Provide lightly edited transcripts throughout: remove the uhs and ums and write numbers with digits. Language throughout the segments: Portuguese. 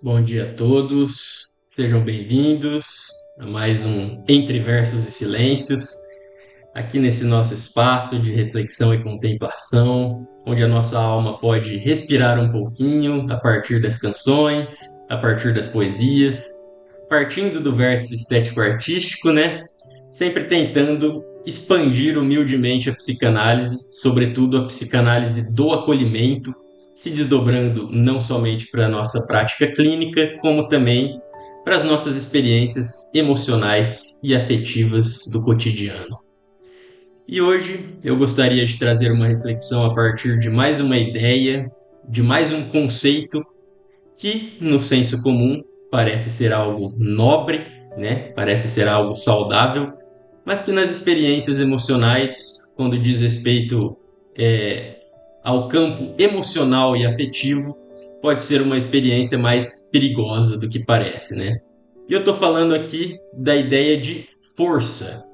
Bom dia a todos, sejam bem-vindos a mais um Entre Versos e Silêncios, aqui nesse nosso espaço de reflexão e contemplação, onde a nossa alma pode respirar um pouquinho a partir das canções, a partir das poesias, partindo do vértice estético-artístico, né? Sempre tentando expandir humildemente a psicanálise, sobretudo a psicanálise do acolhimento, se desdobrando não somente para a nossa prática clínica, como também para as nossas experiências emocionais e afetivas do cotidiano. E hoje eu gostaria de trazer uma reflexão a partir de mais uma ideia, de mais um conceito que, no senso comum, parece ser algo nobre, né? Parece ser algo saudável, mas que nas experiências emocionais, quando diz respeito ao campo emocional e afetivo, pode ser uma experiência mais perigosa do que parece, né? E eu estou falando aqui da ideia de força,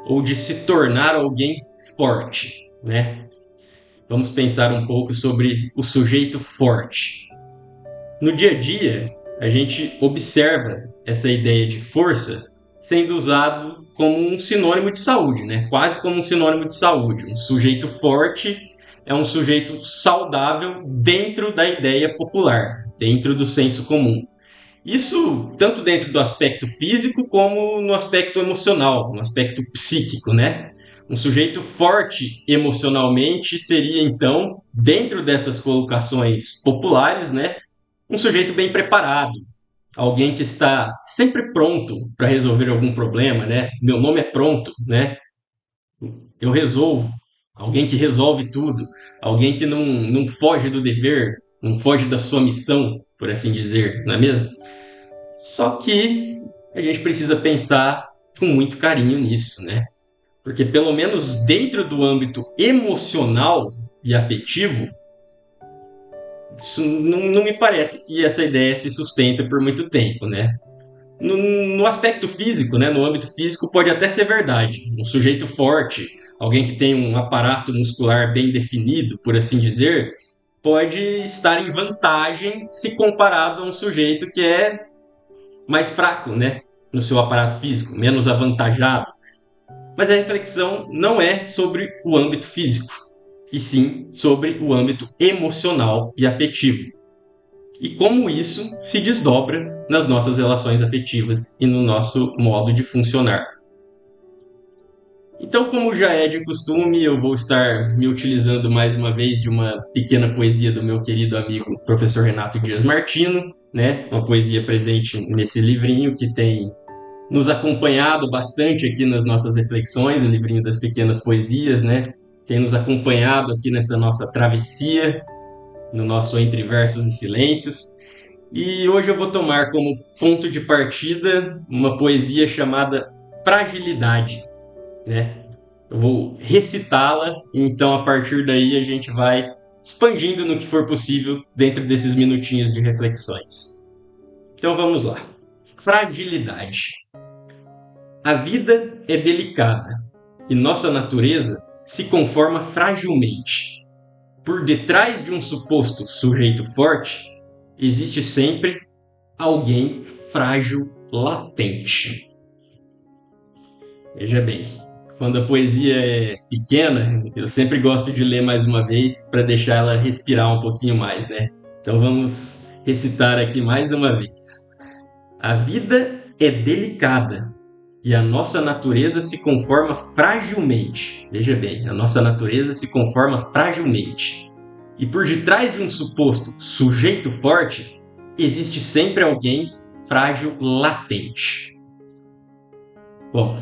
ou de se tornar alguém forte, né? Vamos pensar um pouco sobre o sujeito forte. No dia a dia, a gente observa essa ideia de força sendo usado como um sinônimo de saúde, né? Quase como um sinônimo de saúde. Um sujeito forte é um sujeito saudável dentro da ideia popular, dentro do senso comum. Isso tanto dentro do aspecto físico como no aspecto emocional, no aspecto psíquico, né? Um sujeito forte emocionalmente seria, então, dentro dessas colocações populares, né? Um sujeito bem preparado, alguém que está sempre pronto para resolver algum problema, né? Meu nome é pronto, né? Eu resolvo. Alguém que resolve tudo, alguém que não foge do dever, não foge da sua missão, por assim dizer, não é mesmo? Só que a gente precisa pensar com muito carinho nisso, né? Porque pelo menos dentro do âmbito emocional e afetivo, isso não me parece que essa ideia se sustenta por muito tempo, né? No aspecto físico, né, no âmbito físico, pode até ser verdade. Um sujeito forte, alguém que tem um aparato muscular bem definido, por assim dizer, pode estar em vantagem se comparado a um sujeito que é mais fraco, né, no seu aparato físico, menos avantajado. Mas a reflexão não é sobre o âmbito físico, e sim sobre o âmbito emocional e afetivo. E como isso se desdobra nas nossas relações afetivas e no nosso modo de funcionar. Então, como já é de costume, eu vou estar me utilizando mais uma vez de uma pequena poesia do meu querido amigo professor Renato Dias Martino, né? Uma poesia presente nesse livrinho que tem nos acompanhado bastante aqui nas nossas reflexões, o livrinho das pequenas poesias, né? Tem nos acompanhado aqui nessa nossa travessia, no nosso Entre Versos e Silêncios. E hoje eu vou tomar como ponto de partida uma poesia chamada Fragilidade, né? Eu vou recitá-la e então a partir daí a gente vai expandindo no que for possível dentro desses minutinhos de reflexões. Então vamos lá. Fragilidade. A vida é delicada e nossa natureza se conforma fragilmente. Por detrás de um suposto sujeito forte, existe sempre alguém frágil latente. Veja bem, quando a poesia é pequena, eu sempre gosto de ler mais uma vez para deixar ela respirar um pouquinho mais, né? Então vamos recitar aqui mais uma vez. A vida é delicada e a nossa natureza se conforma fragilmente. Veja bem, a nossa natureza se conforma fragilmente. E por detrás de um suposto sujeito forte, existe sempre alguém frágil latente. Bom,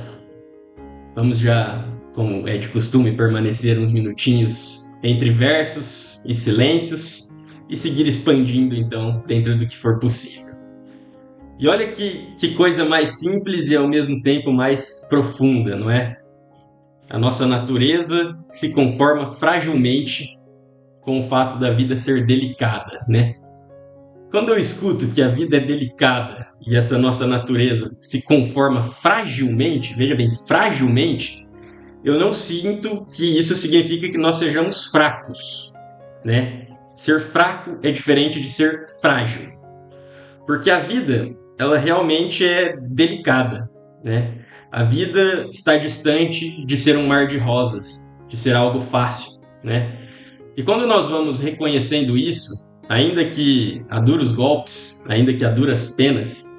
vamos já, como é de costume, permanecer uns minutinhos entre versos e silêncios e seguir expandindo então dentro do que for possível. E olha que coisa mais simples e ao mesmo tempo mais profunda, não é? A nossa natureza se conforma fragilmente com o fato da vida ser delicada, né? Quando eu escuto que a vida é delicada e essa nossa natureza se conforma fragilmente, veja bem, fragilmente, eu não sinto que isso significa que nós sejamos fracos, né? Ser fraco é diferente de ser frágil. Porque a vida, ela realmente é delicada, né? A vida está distante de ser um mar de rosas, de ser algo fácil, né? E quando nós vamos reconhecendo isso, ainda que a duros golpes, ainda que a duras penas,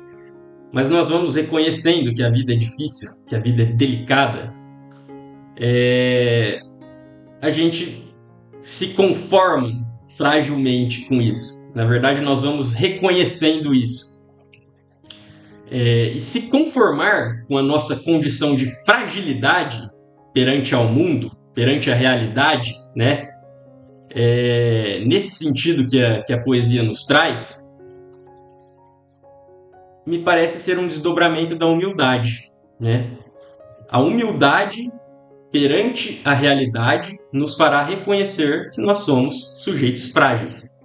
mas nós vamos reconhecendo que a vida é difícil, que a vida é delicada, a gente se conforma fragilmente com isso. Na verdade, nós vamos reconhecendo isso. E se conformar com a nossa condição de fragilidade perante ao mundo, perante a realidade, né? Nesse sentido que a poesia nos traz, me parece ser um desdobramento da humildade, né? A humildade perante a realidade nos fará reconhecer que nós somos sujeitos frágeis.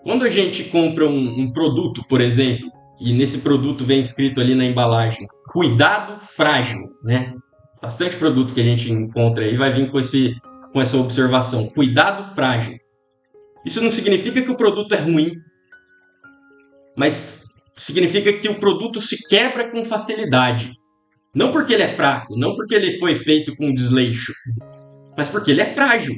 Quando a gente compra um produto, por exemplo, e nesse produto vem escrito ali na embalagem, cuidado frágil, né? Bastante produto que a gente encontra aí vai vir com essa observação, cuidado frágil. Isso não significa que o produto é ruim, mas significa que o produto se quebra com facilidade. Não porque ele é fraco, não porque ele foi feito com desleixo, mas porque ele é frágil.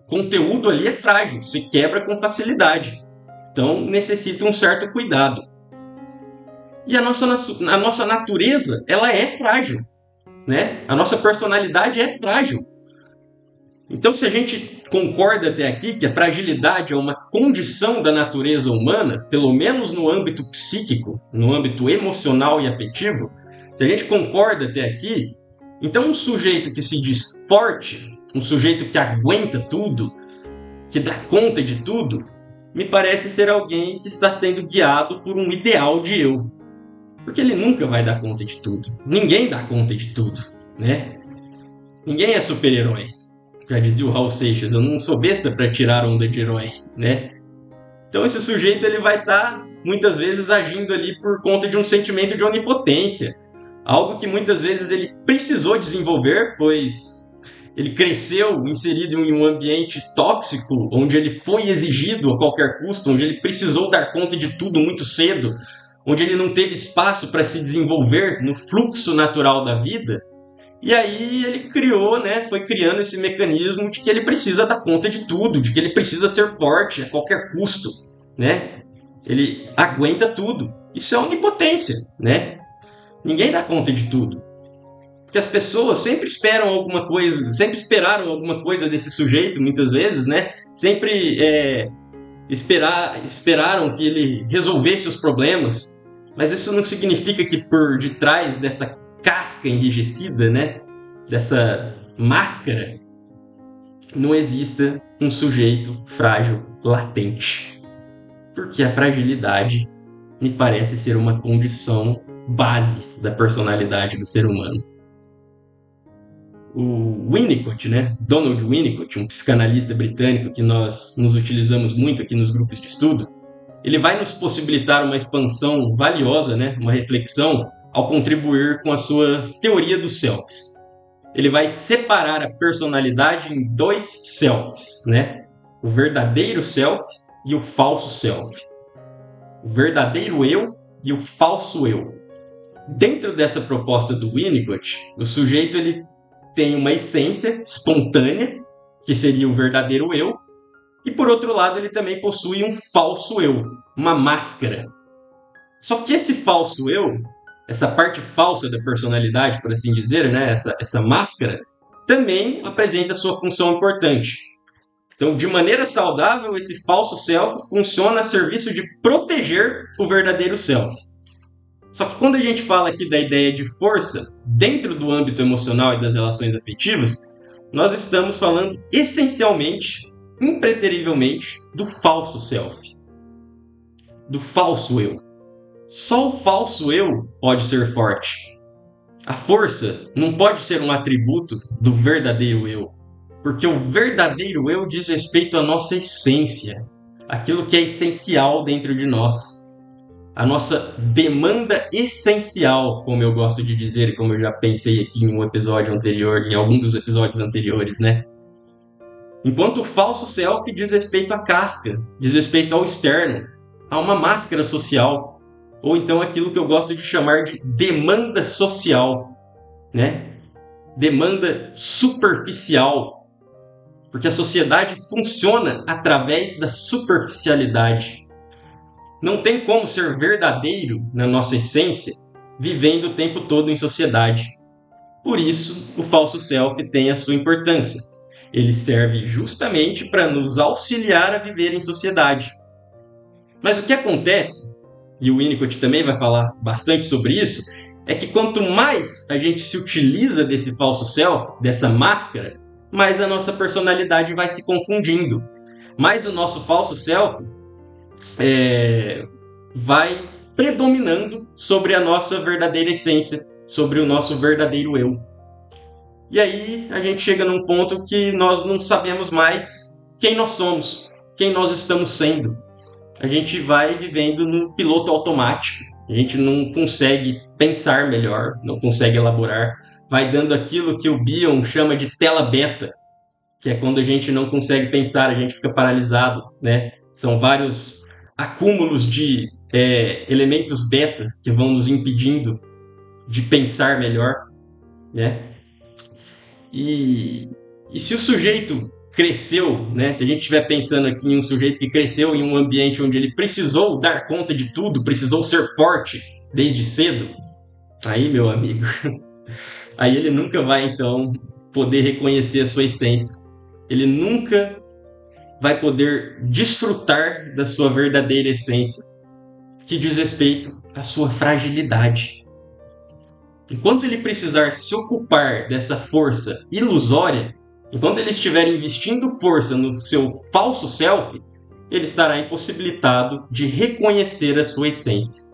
O conteúdo ali é frágil, se quebra com facilidade. Então necessita um certo cuidado. E a nossa natureza, ela é frágil, né? A nossa personalidade é frágil. Então, se a gente concorda até aqui que a fragilidade é uma condição da natureza humana, pelo menos no âmbito psíquico, no âmbito emocional e afetivo, se a gente concorda até aqui, então um sujeito que se diz forte, um sujeito que aguenta tudo, que dá conta de tudo, me parece ser alguém que está sendo guiado por um ideal de eu. Porque ele nunca vai dar conta de tudo. Ninguém dá conta de tudo, né? Ninguém é super-herói. Já dizia o Raul Seixas, eu não sou besta para tirar onda de herói, né? Então esse sujeito ele vai estar, muitas vezes, agindo ali por conta de um sentimento de onipotência. Algo que muitas vezes ele precisou desenvolver, pois ele cresceu inserido em um ambiente tóxico, onde ele foi exigido a qualquer custo, onde ele precisou dar conta de tudo muito cedo, onde ele não teve espaço para se desenvolver no fluxo natural da vida. E aí ele criou, né, foi criando esse mecanismo de que ele precisa dar conta de tudo, de que ele precisa ser forte a qualquer custo, né? Ele aguenta tudo. Isso é onipotência, né? Ninguém dá conta de tudo. Porque as pessoas sempre esperaram alguma coisa desse sujeito, muitas vezes, né? Sempre esperaram que ele resolvesse os problemas. Mas isso não significa que por detrás dessa casca enrijecida, né? Dessa máscara, não exista um sujeito frágil latente. Porque a fragilidade me parece ser uma condição base da personalidade do ser humano. O Winnicott, né? Donald Winnicott, um psicanalista britânico que nós nos utilizamos muito aqui nos grupos de estudo, ele vai nos possibilitar uma expansão valiosa, né? Uma reflexão ao contribuir com a sua teoria dos selves. Ele vai separar a personalidade em dois selves, né? O verdadeiro self e o falso self. O verdadeiro eu e o falso eu. Dentro dessa proposta do Winnicott, o sujeito ele tem uma essência espontânea, que seria o verdadeiro eu, e por outro lado ele também possui um falso eu, uma máscara. Só que esse falso eu, essa parte falsa da personalidade, por assim dizer, né? essa máscara, também apresenta sua função importante. Então, de maneira saudável, esse falso self funciona a serviço de proteger o verdadeiro self. Só que quando a gente fala aqui da ideia de força, dentro do âmbito emocional e das relações afetivas, nós estamos falando essencialmente, impreterivelmente, do falso self. Do falso eu. Só o falso eu pode ser forte. A força não pode ser um atributo do verdadeiro eu. Porque o verdadeiro eu diz respeito à nossa essência. Aquilo que é essencial dentro de nós. A nossa demanda essencial, como eu gosto de dizer, e como eu já pensei aqui em um episódio anterior, em algum dos episódios anteriores, né? Enquanto o falso self diz respeito à casca, diz respeito ao externo. a uma máscara social, ou então aquilo que eu gosto de chamar de demanda social, né? Demanda superficial, porque a sociedade funciona através da superficialidade. Não tem como ser verdadeiro na nossa essência vivendo o tempo todo em sociedade. Por isso, o falso self tem a sua importância. Ele serve justamente para nos auxiliar a viver em sociedade. Mas o que acontece, e o Winnicott também vai falar bastante sobre isso, é que quanto mais a gente se utiliza desse falso self, dessa máscara, mais a nossa personalidade vai se confundindo. Mais o nosso falso self vai predominando sobre a nossa verdadeira essência, sobre o nosso verdadeiro eu. E aí a gente chega num ponto que nós não sabemos mais quem nós somos, quem nós estamos sendo. A gente vai vivendo no piloto automático. A gente não consegue pensar melhor, não consegue elaborar. Vai dando aquilo que o Bion chama de tela beta, que é quando a gente não consegue pensar, a gente fica paralisado, né? São vários acúmulos de elementos beta que vão nos impedindo de pensar melhor, né? E se o sujeito cresceu, né? Se a gente estiver pensando aqui em um sujeito que cresceu em um ambiente onde ele precisou dar conta de tudo, precisou ser forte desde cedo, aí, meu amigo, aí ele nunca vai, então, poder reconhecer a sua essência. Ele nunca vai poder desfrutar da sua verdadeira essência, que diz respeito à sua fragilidade. Enquanto ele precisar se ocupar dessa força ilusória, enquanto ele estiver investindo força no seu falso self, ele estará impossibilitado de reconhecer a sua essência.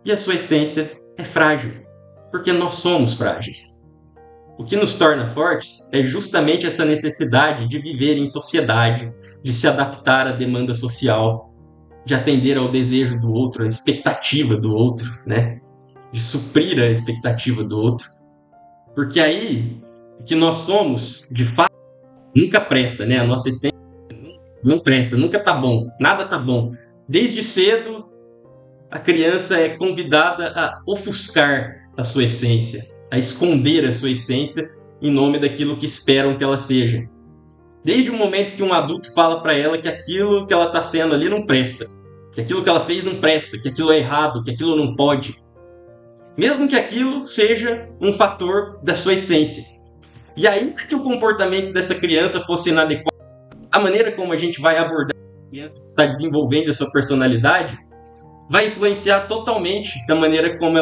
E a sua essência é frágil, porque nós somos frágeis. O que nos torna fortes é justamente essa necessidade de viver em sociedade, de se adaptar à demanda social, de atender ao desejo do outro, à expectativa do outro, né? De suprir a expectativa do outro. Porque aí, o que nós somos, de fato, nunca presta, né? A nossa essência não presta, nunca tá bom, nada tá bom. Desde cedo, a criança é convidada a ofuscar a sua essência, a esconder a sua essência em nome daquilo que esperam que ela seja. Desde o momento que um adulto fala para ela que aquilo que ela está sendo ali não presta, que aquilo que ela fez não presta, que aquilo é errado, que aquilo não pode. Mesmo que aquilo seja um fator da sua essência. E ainda que o comportamento dessa criança fosse inadequado, a maneira como a gente vai abordar a criança que está desenvolvendo a sua personalidade vai influenciar totalmente da maneira como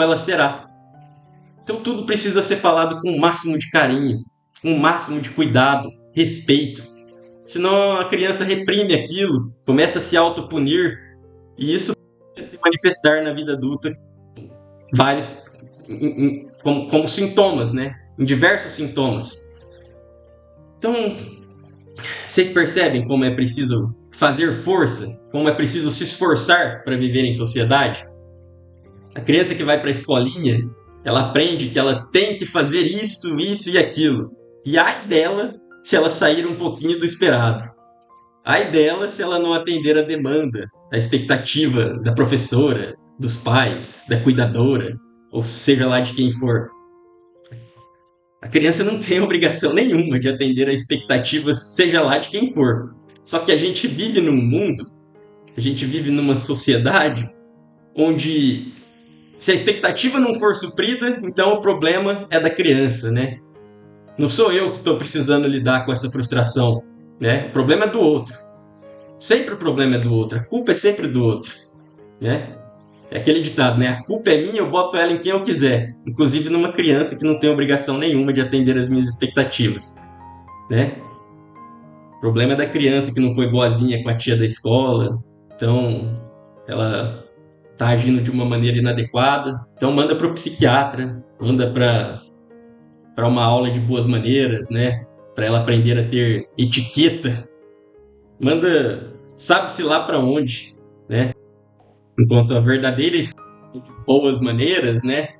ela será. Então tudo precisa ser falado com o máximo de carinho, com o máximo de cuidado, respeito. Senão a criança reprime aquilo, começa a se autopunir, e isso vai se manifestar na vida adulta vários como sintomas, né? Em diversos sintomas. Então, vocês percebem como é preciso fazer força, como é preciso se esforçar para viver em sociedade? A criança que vai para a escolinha, ela aprende que ela tem que fazer isso, isso e aquilo. E ai dela se ela sair um pouquinho do esperado. Ai dela se ela não atender a demanda, a expectativa da professora, dos pais, da cuidadora, ou seja lá de quem for. A criança não tem obrigação nenhuma de atender a expectativa, seja lá de quem for. Só que a gente vive num mundo, a gente vive numa sociedade onde se a expectativa não for suprida, então o problema é da criança, né? Não sou eu que estou precisando lidar com essa frustração, né? O problema é do outro. Sempre o problema é do outro, a culpa é sempre do outro, né? É aquele ditado, né? A culpa é minha, eu boto ela em quem eu quiser. Inclusive numa criança que não tem obrigação nenhuma de atender as minhas expectativas, né? O problema é da criança que não foi boazinha com a tia da escola, então ela tá agindo de uma maneira inadequada, então manda para o psiquiatra, manda para uma aula de boas maneiras, né? Para ela aprender a ter etiqueta, manda sabe-se lá para onde, né? Enquanto a verdadeira escola de boas maneiras, né?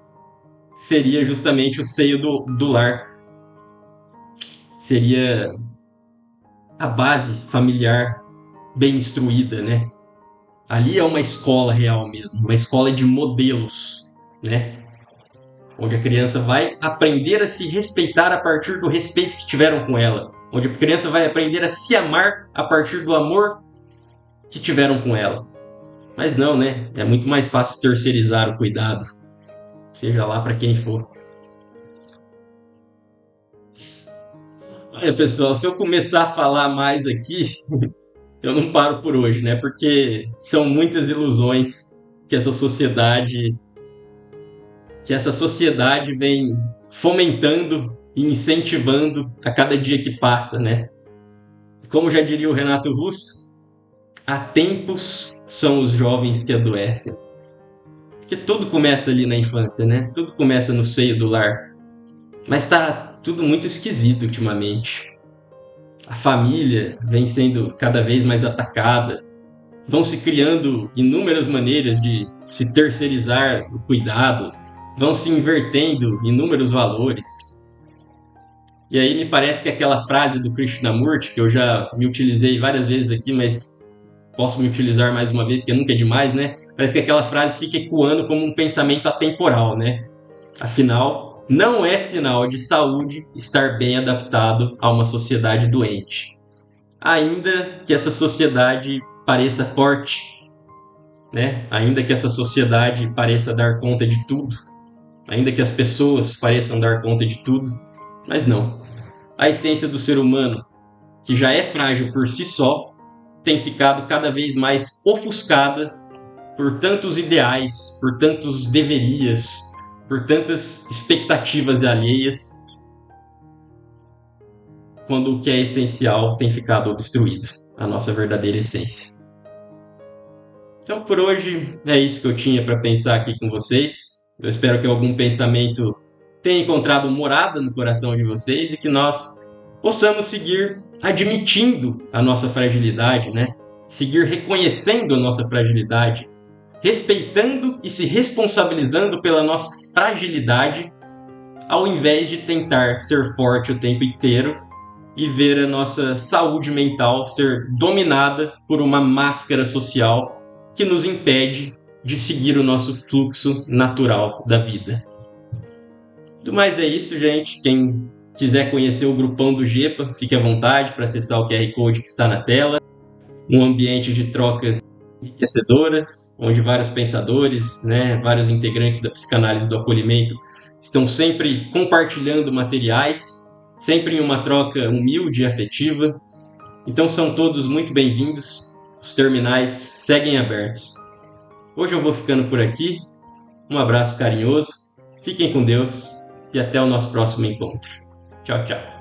Seria justamente o seio do lar, seria a base familiar bem instruída, né? Ali é uma escola real mesmo, uma escola de modelos, né? Onde a criança vai aprender a se respeitar a partir do respeito que tiveram com ela, onde a criança vai aprender a se amar a partir do amor que tiveram com ela. Mas não, né? É muito mais fácil terceirizar o cuidado, seja lá para quem for. Olha, pessoal, se eu começar a falar mais aqui, eu não paro por hoje, né? Porque são muitas ilusões que essa sociedade vem fomentando e incentivando a cada dia que passa, né? Como já diria o Renato Russo, há tempos são os jovens que adoecem. Porque tudo começa ali na infância, né? Tudo começa no seio do lar. Mas tá tudo muito esquisito ultimamente. A família vem sendo cada vez mais atacada. Vão se criando inúmeras maneiras de se terceirizar o cuidado. Vão se invertendo inúmeros valores. E aí me parece que aquela frase do Krishnamurti, que eu já me utilizei várias vezes aqui, mas posso me utilizar mais uma vez, porque nunca é demais, né? Parece que aquela frase fica ecoando como um pensamento atemporal, né? Afinal, não é sinal de saúde estar bem adaptado a uma sociedade doente. Ainda que essa sociedade pareça forte, né? Ainda que essa sociedade pareça dar conta de tudo, ainda que as pessoas pareçam dar conta de tudo, mas não. A essência do ser humano, que já é frágil por si só, tem ficado cada vez mais ofuscada por tantos ideais, por tantos deverias, por tantas expectativas alheias, quando o que é essencial tem ficado obstruído, a nossa verdadeira essência. Então, por hoje, é isso que eu tinha para pensar aqui com vocês. Eu espero que algum pensamento tenha encontrado morada no coração de vocês e que nós possamos seguir admitindo a nossa fragilidade, né? Seguir reconhecendo a nossa fragilidade, respeitando e se responsabilizando pela nossa fragilidade, ao invés de tentar ser forte o tempo inteiro e ver a nossa saúde mental ser dominada por uma máscara social que nos impede de seguir o nosso fluxo natural da vida. Do mais é isso, gente. Quem quiser conhecer o grupão do Gepa, fique à vontade para acessar o QR Code que está na tela. Um ambiente de trocas enriquecedoras, onde vários pensadores, né, vários integrantes da psicanálise do acolhimento estão sempre compartilhando materiais, sempre em uma troca humilde e afetiva. Então são todos muito bem-vindos. Os terminais seguem abertos. Hoje eu vou ficando por aqui. Um abraço carinhoso, fiquem com Deus e até o nosso próximo encontro. Tchau, tchau.